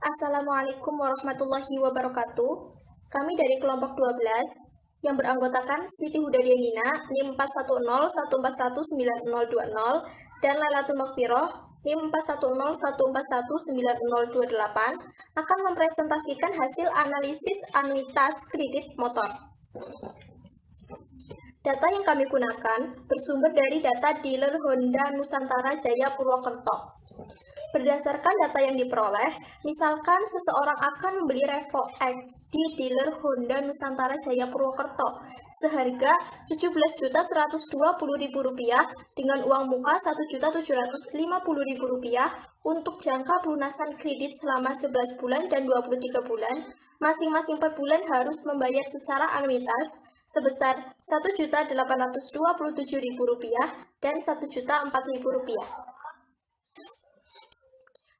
Assalamualaikum warahmatullahi wabarakatuh. Kami dari kelompok 12 yang beranggotakan Siti Hudadianina NIM 41014190020 dan Lailatul Maghfirah NIM 41014190028 akan mempresentasikan hasil analisis anuitas kredit motor. Data yang kami gunakan bersumber dari data dealer Honda Nusantara Jaya Purwokerto. Berdasarkan data yang diperoleh, misalkan seseorang akan membeli Revo X di dealer Honda Nusantara Jaya Purwokerto seharga Rp17.120.000 dengan uang muka Rp1.750.000 untuk jangka pelunasan kredit selama 11 bulan dan 23 bulan. Masing-masing per bulan harus membayar secara anuitas sebesar Rp1.827.000 dan Rp1.004.000.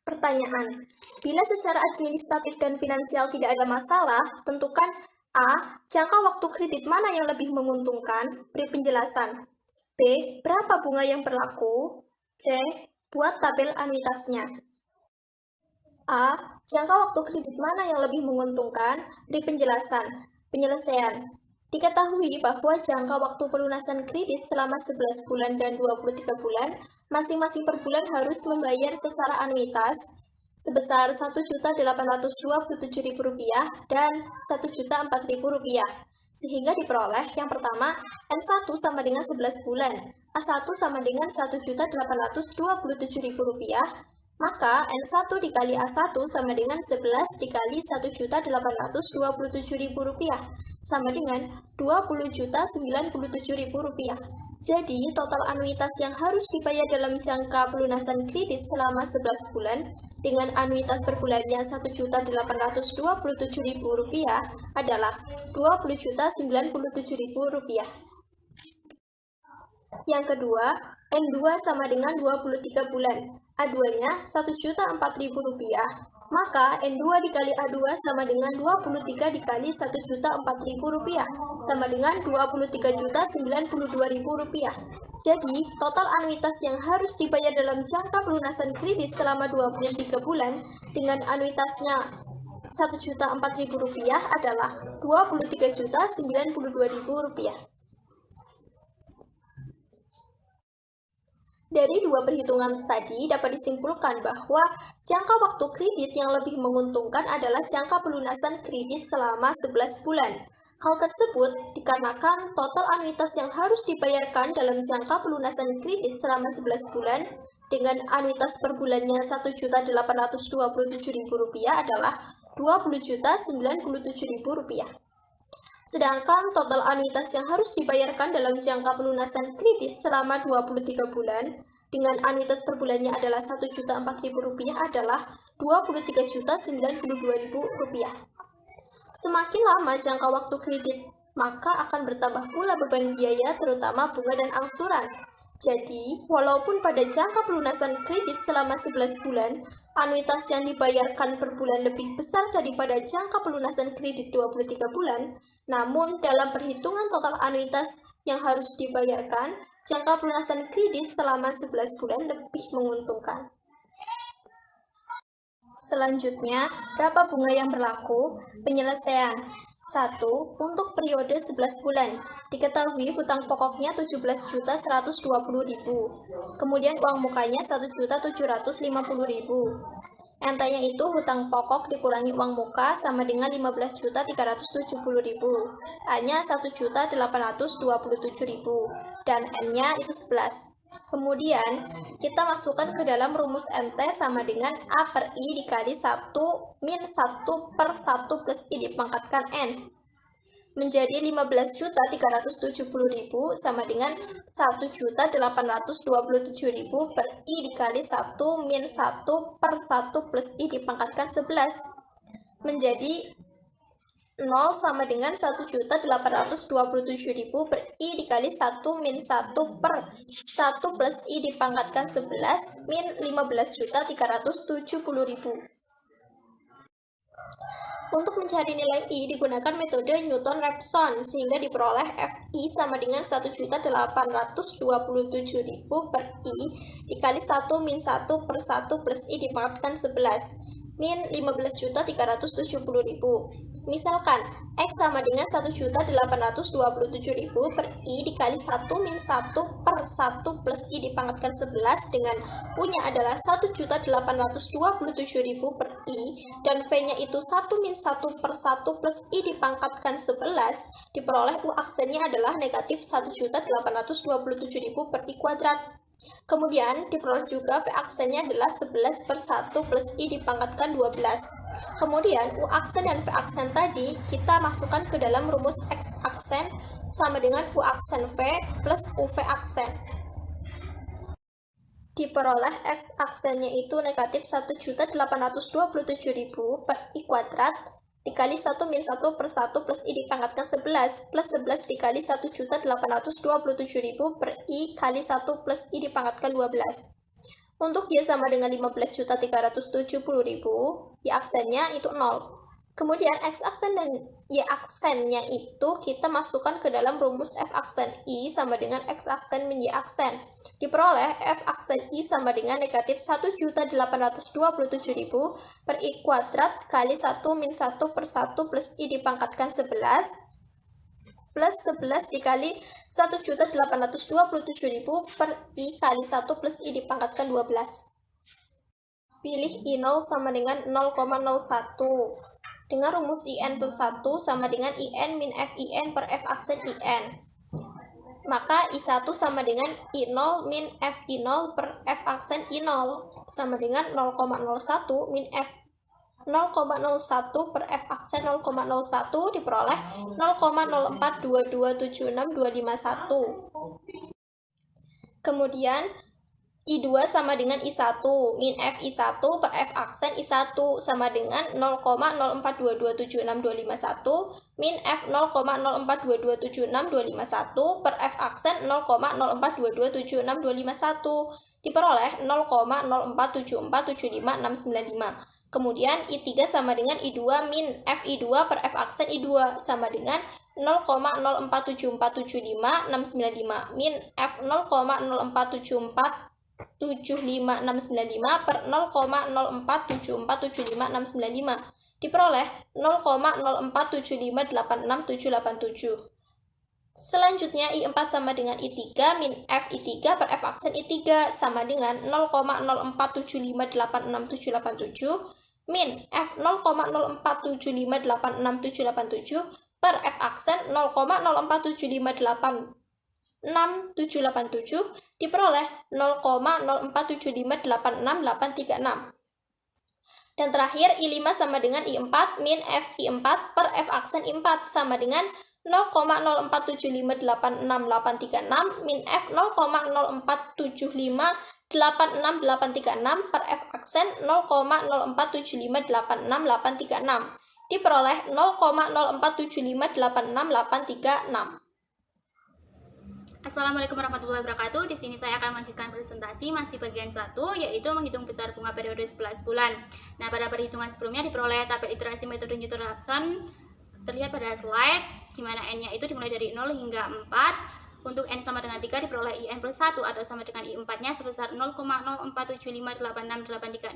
Pertanyaan, bila secara administratif dan finansial tidak ada masalah, tentukan A. Jangka waktu kredit mana yang lebih menguntungkan? Beri penjelasan. B. Berapa bunga yang berlaku? C. Buat tabel anuitasnya. A. Jangka waktu kredit mana yang lebih menguntungkan? Beri penjelasan. Penyelesaian. Diketahui bahwa jangka waktu pelunasan kredit selama 11 bulan dan 23 bulan, masing-masing per bulan harus membayar secara anuitas sebesar Rp1.827.000 dan Rp1.004.000. Sehingga diperoleh yang pertama, N1 sama dengan 11 bulan, A1 sama dengan Rp1.827.000, maka N1 dikali A1 sama dengan 11 dikali Rp1.827.000 sama dengan Rp20.097.000. Jadi, total anuitas yang harus dibayar dalam jangka pelunasan kredit selama 11 bulan dengan anuitas per bulannya Rp1.827.000 adalah Rp20.097.000. Yang kedua, N2 sama dengan 23 bulan, A2-nya Rp1.004.000, maka N2 dikali A2 sama dengan 23 dikali Rp1.004.000 sama dengan Rp23.092.000. Jadi, total anuitas yang harus dibayar dalam jangka pelunasan kredit selama 23 bulan dengan anuitasnya Rp1.004.000 adalah Rp23.092.000. Dari dua perhitungan tadi dapat disimpulkan bahwa jangka waktu kredit yang lebih menguntungkan adalah jangka pelunasan kredit selama 11 bulan. Hal tersebut dikarenakan total anuitas yang harus dibayarkan dalam jangka pelunasan kredit selama 11 bulan dengan anuitas per bulannya Rp1.827.000 adalah Rp20.097.000. Sedangkan total anuitas yang harus dibayarkan dalam jangka pelunasan kredit selama 23 bulan dengan anuitas per bulannya adalah Rp1.004.000 adalah Rp23.092.000. Semakin lama jangka waktu kredit, maka akan bertambah pula beban biaya terutama bunga dan angsuran. Jadi, walaupun pada jangka pelunasan kredit selama 11 bulan, anuitas yang dibayarkan per bulan lebih besar daripada jangka pelunasan kredit 23 bulan, namun dalam perhitungan total anuitas yang harus dibayarkan, jangka pelunasan kredit selama 11 bulan lebih menguntungkan. Selanjutnya, berapa bunga yang berlaku? Penyelesaian. 1. Untuk periode 11 bulan, diketahui hutang pokoknya Rp17.120.000, kemudian uang mukanya Rp1.750.000. Ntanya itu hutang pokok dikurangi uang muka sama dengan Rp15.370.000, A-nya Rp1.827.000, dan N-nya itu 11. Kemudian, kita masukkan ke dalam rumus NT sama dengan A per I dikali 1 min 1 per 1 plus I dipangkatkan N. Menjadi Rp15.370.000 sama dengan Rp1.827.000 per I dikali 1 min 1 per 1 plus I dipangkatkan 11. Menjadi 0 sama dengan Rp1.827.000 per I dikali 1 min 1 per 1 plus I dipangkatkan 11 min Rp15.370.000. Untuk mencari nilai I digunakan metode Newton-Raphson sehingga diperoleh Fi sama dengan Rp1.827.000 per I dikali 1 min 1 per 1 plus I dipangkatkan 11. min 15.370.000. Misalkan X sama dengan 1.827.000 per I dikali 1 min 1 per 1 plus I dipangkatkan 11 dengan U-nya adalah 1.827.000 per I dan V-nya itu 1 min 1 per 1 plus I dipangkatkan 11, diperoleh U aksennya adalah negatif 1.827.000 per I kuadrat. Kemudian diperoleh juga V aksennya adalah 11 per 1 plus I dipangkatkan 12. Kemudian U aksen dan V aksen tadi kita masukkan ke dalam rumus X aksen sama dengan U aksen V plus UV aksen. Diperoleh X aksennya itu negatif 1.827.000 per I kuadrat dikali 1 min 1 per 1 plus I dipangkatkan 11 plus 11 dikali 1.827.000 per I kali 1 plus I dipangkatkan 12. Untuk Y sama dengan 15.370.000, Y aksennya itu 0. Kemudian X aksen dan Y aksennya itu kita masukkan ke dalam rumus F aksen I sama dengan X aksen min Y aksen. Diperoleh F aksen I sama dengan negatif 1.827.000 per I kuadrat kali 1 min 1 per 1 plus I dipangkatkan 11 plus 11 dikali 1.827.000 per I kali 1 plus I dipangkatkan 12. Pilih I0 sama dengan 0,01. Dengan rumus IN plus 1 sama dengan IN min FIN per F aksen IN. Maka I1 sama dengan I0 min FI0 per F aksen I0 sama dengan 0,01 min F 0,01 per F aksen 0,01 diperoleh 0,042276251. Kemudian I2 sama dengan I1 min FI1 per F aksen I1 sama dengan 0,042276251 min F 0,042276251 per F aksen 0,042276251 diperoleh 0,047475695. Kemudian I3 sama dengan I2 min FI2 per F aksen I2 sama dengan 0,047475695 min F 0,047475695 per 0,047475695 diperoleh 0,047586787. Selanjutnya I4 sama dengan I3 min FI3 per F aksen I3 sama dengan 0,047586787 min F 0,047586787 per F aksen 0,047586787 diperoleh 0,047586836. Dan terakhir I5 sama dengan I4 min FI4 per F aksen I4 sama dengan 0,047586836 min F 0,047586836 per F aksen 0,047586836 diperoleh 0,047586836. Assalamualaikum warahmatullahi wabarakatuh. Di sini saya akan melanjutkan presentasi masih bagian 1, yaitu menghitung besar bunga periode 11 bulan. Nah, pada perhitungan sebelumnya diperoleh tabel iterasi metode Newton-Raphson terlihat pada slide, di mana n-nya itu dimulai dari 0 hingga 4. Untuk n sama dengan 3 diperoleh IN plus 1 atau sama dengan I4-nya sebesar 0,047586836.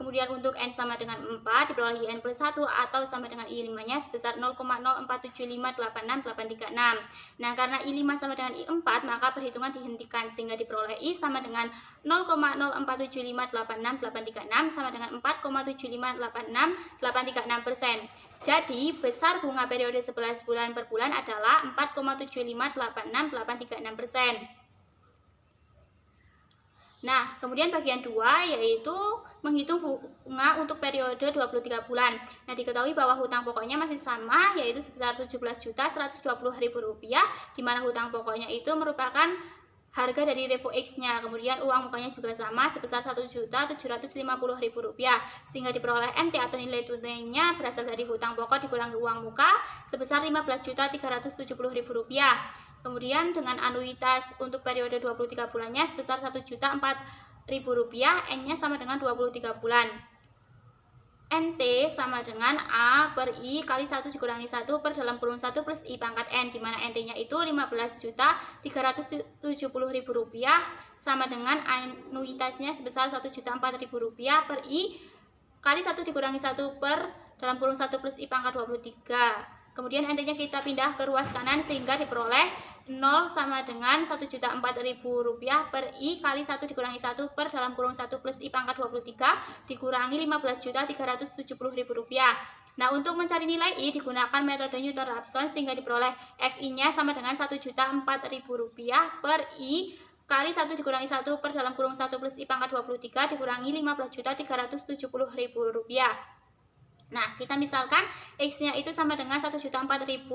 Kemudian untuk n sama dengan 4 diperoleh IN plus 1 atau sama dengan I5-nya sebesar 0,047586836. Nah, karena I5 sama dengan I4, maka perhitungan dihentikan sehingga diperoleh I sama dengan 0,047586836 sama dengan 4,7586836%. Jadi, besar bunga periode 11 bulan per bulan adalah 4,7586836%. Nah, kemudian bagian 2 yaitu menghitung bunga untuk periode 23 bulan. Nah, diketahui bahwa hutang pokoknya masih sama, yaitu sebesar Rp17.120.000, di mana hutang pokoknya itu merupakan harga dari revo X-nya. Kemudian uang mukanya juga sama sebesar Rp1.750.000, sehingga diperoleh NT atau nilai tunainya berasal dari hutang pokok dikurangi uang muka sebesar Rp15.370.000. Kemudian dengan anuitas untuk periode 23 bulannya sebesar Rp1.004.000, N-nya sama dengan 23 bulan. NT sama dengan A per I kali 1 dikurangi 1 per dalam kurung 1 plus I pangkat N, di mana NT-nya itu Rp15.370.000 sama dengan anuitasnya sebesar Rp1.004.000 per I kali 1 dikurangi 1 per dalam kurung 1 plus I pangkat 23. Kemudian NT-nya kita pindah ke ruas kanan sehingga diperoleh 0 sama dengan Rp1.004.000 per I kali 1 dikurangi 1 per dalam kurung 1 plus I pangkat 23 dikurangi Rp15.370.000. Nah, untuk mencari nilai I digunakan metode Newton-Raphson sehingga diperoleh FI-nya sama dengan Rp1.004.000 per I kali 1 dikurangi 1 per dalam kurung 1 plus I pangkat 23 dikurangi Rp15.370.000. Nah, kita misalkan X-nya itu sama dengan Rp1.004.000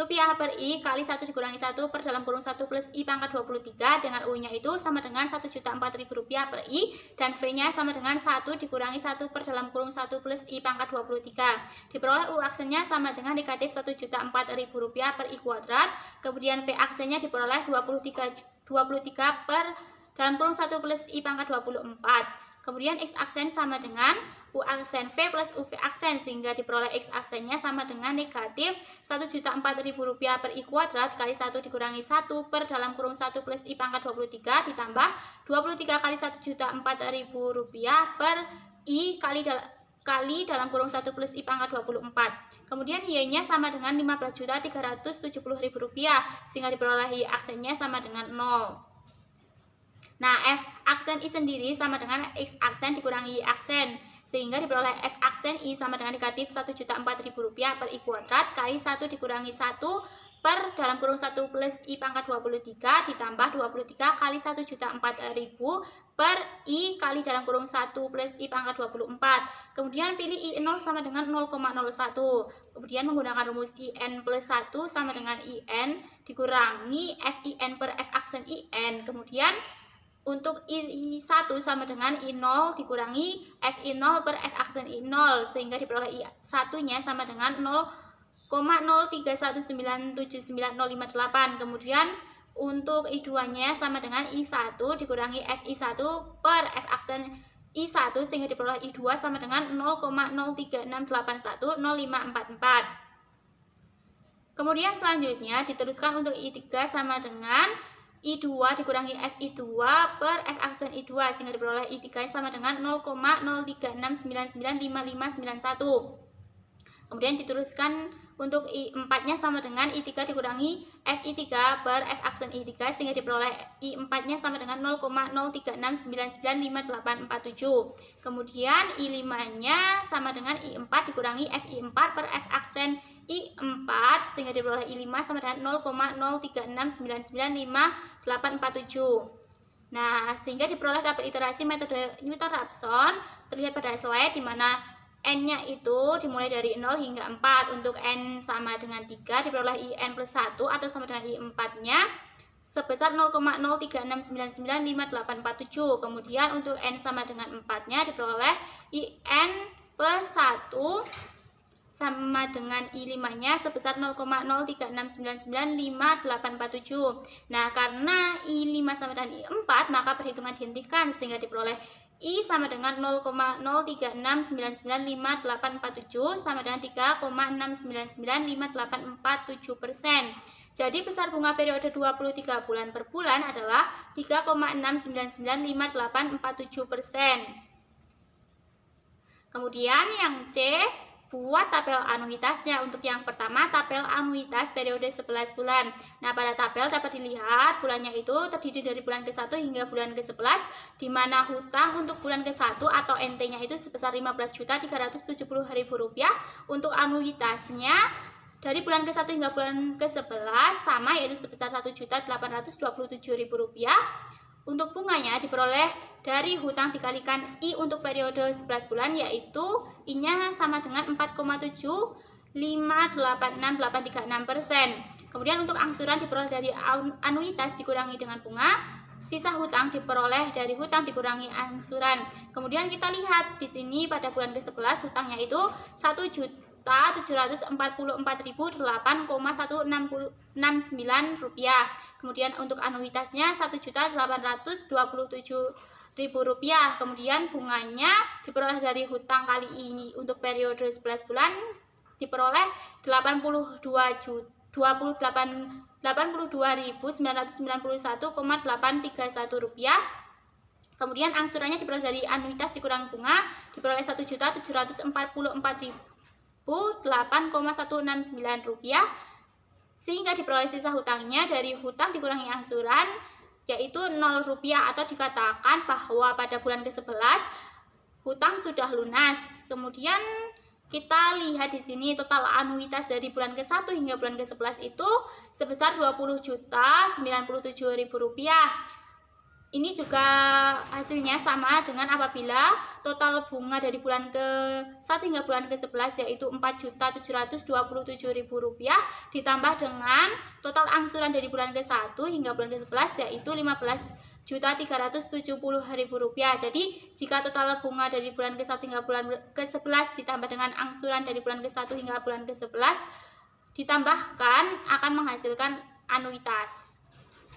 per I kali 1 dikurangi 1 per dalam kurung 1 plus I pangkat 23 dengan U-nya itu sama dengan Rp1.004.000 per I dan V-nya sama dengan 1 dikurangi 1 per dalam kurung 1 plus I pangkat 23. Diperoleh U aksennya sama dengan negatif Rp1.004.000 per I kuadrat. Kemudian V aksennya diperoleh 23 per dalam kurung 1 plus I pangkat 24. Kemudian X aksen sama dengan U aksen V plus UV aksen sehingga diperoleh X aksennya sama dengan negatif Rp1.004.000 per I kuadrat kali 1 dikurangi 1 per dalam kurung 1 plus I pangkat 23 ditambah 23 kali Rp1.004.000 per I kali dalam kurung 1 plus I pangkat 24. Kemudian Y-nya sama dengan Rp15.370.000 sehingga diperoleh Y aksennya sama dengan 0. Nah, F aksen I sendiri sama dengan X aksen dikurangi Y aksen sehingga diperoleh F aksen I sama dengan negatif Rp1.004.000 per I kuadrat kali 1 dikurangi 1 per dalam kurung 1 plus I pangkat 23 ditambah 23 kali Rp1.004.000 per I kali dalam kurung 1 plus I pangkat 24. Kemudian pilih I0 sama dengan 0,01. Kemudian menggunakan rumus IN plus 1 sama dengan IN dikurangi FIN per F aksen IN. Kemudian untuk I1 sama dengan I0 dikurangi FI0 per F aksen I0 sehingga diperoleh I1-nya sama dengan 0,031979058. Kemudian untuk I2-nya sama dengan I1 dikurangi FI1 per F aksen I1 sehingga diperoleh I2 sama dengan 0,036810544. Kemudian selanjutnya diteruskan untuk I3 sama dengan I2 dikurangi FI2 per F aksen I2 sehingga diperoleh I3 sama dengan 0,036995591. Kemudian diteruskan untuk I4-nya sama dengan I3 dikurangi FI3 per F aksen I3 sehingga diperoleh I4-nya sama dengan 0,036995847. Kemudian I5-nya sama dengan I4 dikurangi FI4 per F aksen I4 sehingga diperoleh I5 sama dengan 0,036995847. Nah, sehingga diperoleh tabel iterasi metode Newton-Raphson terlihat pada slide di mana N-nya itu dimulai dari 0 hingga 4. Untuk N sama dengan 3 diperoleh IN plus 1 atau sama dengan I4-nya sebesar 0,036995847. Kemudian untuk N sama dengan 4-nya diperoleh IN plus 1 sama dengan I5-nya sebesar 0,036995847. Nah, karena I5 sama dengan I4, maka perhitungan dihentikan sehingga diperoleh I sama dengan 0,036995847 sama dengan 3,6995847%. Jadi besar bunga periode 23 bulan per bulan adalah 3,6995847%. Kemudian yang C, buat tabel anuitasnya. Untuk yang pertama, tabel anuitas periode 11 bulan. Nah, pada tabel dapat dilihat bulannya itu terdiri dari bulan ke-1 hingga bulan ke-11, di mana hutang untuk bulan ke-1 atau NT-nya itu sebesar Rp15.370.000. Untuk anuitasnya dari bulan ke-1 hingga bulan ke-11 sama, yaitu sebesar Rp1.827.000. Untuk bunganya diperoleh dari hutang dikalikan I untuk periode 11 bulan, yaitu I-nya sama dengan 4,7586836%. Kemudian untuk angsuran diperoleh dari anuitas dikurangi dengan bunga, sisa hutang diperoleh dari hutang dikurangi angsuran. Kemudian kita lihat di sini pada bulan ke-11 hutangnya itu Rp1.744.8,1669. Kemudian untuk anuitasnya Rp1.827.000. Kemudian bunganya diperoleh dari hutang kali ini untuk periode 11 bulan diperoleh Rp82.991,831. Kemudian angsurannya diperoleh dari anuitas dikurang bunga diperoleh Rp1.744.8,169 sehingga diperoleh sisa hutangnya dari hutang dikurangi angsuran yaitu Rp0 atau dikatakan bahwa pada bulan ke-11 hutang sudah lunas. Kemudian kita lihat di sini total anuitas dari bulan ke-1 hingga bulan ke-11 itu sebesar Rp20.097.000. Ini juga hasilnya sama dengan apabila total bunga dari bulan ke-1 hingga bulan ke-11 yaitu Rp4.727.000 ditambah dengan total angsuran dari bulan ke-1 hingga bulan ke-11 yaitu Rp15.370.000. Jadi jika total bunga dari bulan ke-1 hingga bulan ke-11 ditambah dengan angsuran dari bulan ke-1 hingga bulan ke-11 ditambahkan akan menghasilkan anuitas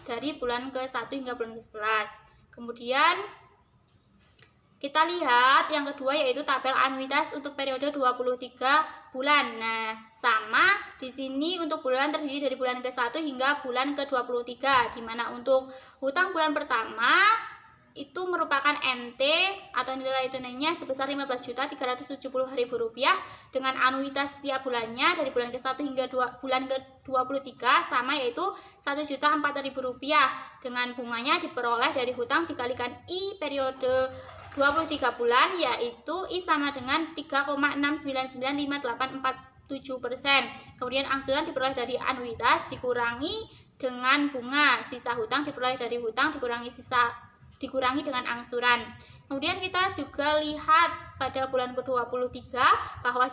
dari bulan ke-1 hingga bulan ke-11. Kemudian kita lihat yang kedua yaitu tabel anuitas untuk periode 23 bulan. Nah, sama di sini untuk bulan terdiri dari bulan ke-1 hingga bulan ke-23 di mana untuk hutang bulan pertama itu merupakan NT atau nilai tunainya sebesar Rp15.370.000 dengan anuitas setiap bulannya dari bulan ke-1 hingga bulan ke-23 sama yaitu Rp1.004.000 dengan bunganya diperoleh dari hutang dikalikan I periode 23 bulan yaitu I sama dengan 3,6995847%. Kemudian angsuran diperoleh dari anuitas dikurangi dengan bunga, sisa hutang diperoleh dari hutang dikurangi dengan angsuran. Kemudian kita juga lihat pada bulan ke-23 bahwa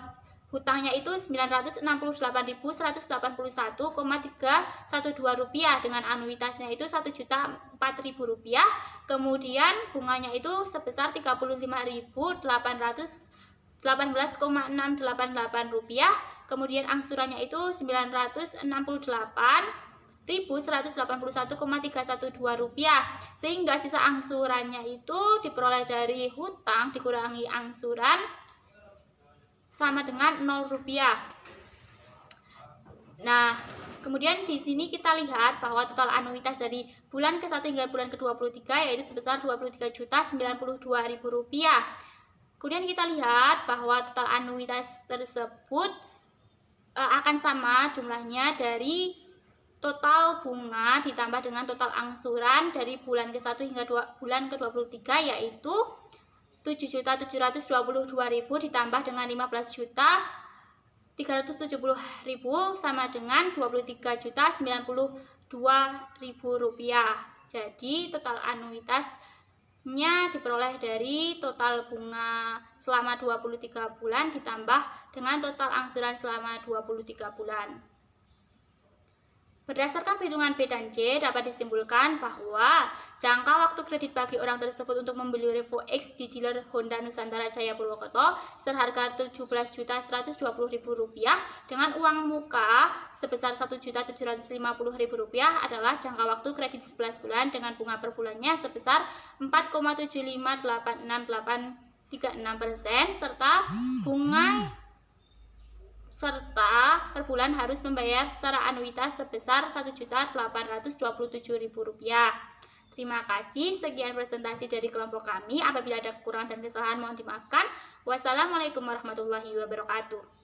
hutangnya itu Rp968.181,312 dengan anuitasnya itu Rp1.004.000. Kemudian bunganya itu sebesar Rp35.018,688. Kemudian angsurannya itu Rp968.181,312 sehingga sisa angsurannya itu diperoleh dari hutang dikurangi angsuran sama dengan Rp0. Nah, kemudian di sini kita lihat bahwa total anuitas dari bulan ke-1 hingga bulan ke-23 yaitu sebesar Rp23.092.000. Kemudian kita lihat bahwa total anuitas tersebut akan sama jumlahnya dari total bunga ditambah dengan total angsuran dari bulan ke-1 hingga bulan ke-23 yaitu Rp7.722.000 ditambah dengan Rp15.370.000 sama dengan Rp23.092.000. Jadi total anuitasnya diperoleh dari total bunga selama 23 bulan ditambah dengan total angsuran selama 23 bulan. Berdasarkan perhitungan B dan C, dapat disimpulkan bahwa jangka waktu kredit bagi orang tersebut untuk membeli Revo X di dealer Honda Nusantara Jaya Purwokerto seharga Rp17.120.000 dengan uang muka sebesar Rp1.750.000 adalah jangka waktu kredit 11 bulan dengan bunga per bulannya sebesar 4,758836% serta per bulan harus membayar secara anuitas sebesar Rp1.827.000. Terima kasih, sekian presentasi dari kelompok kami. Apabila ada kekurangan dan kesalahan mohon dimaafkan. Wassalamualaikum warahmatullahi wabarakatuh.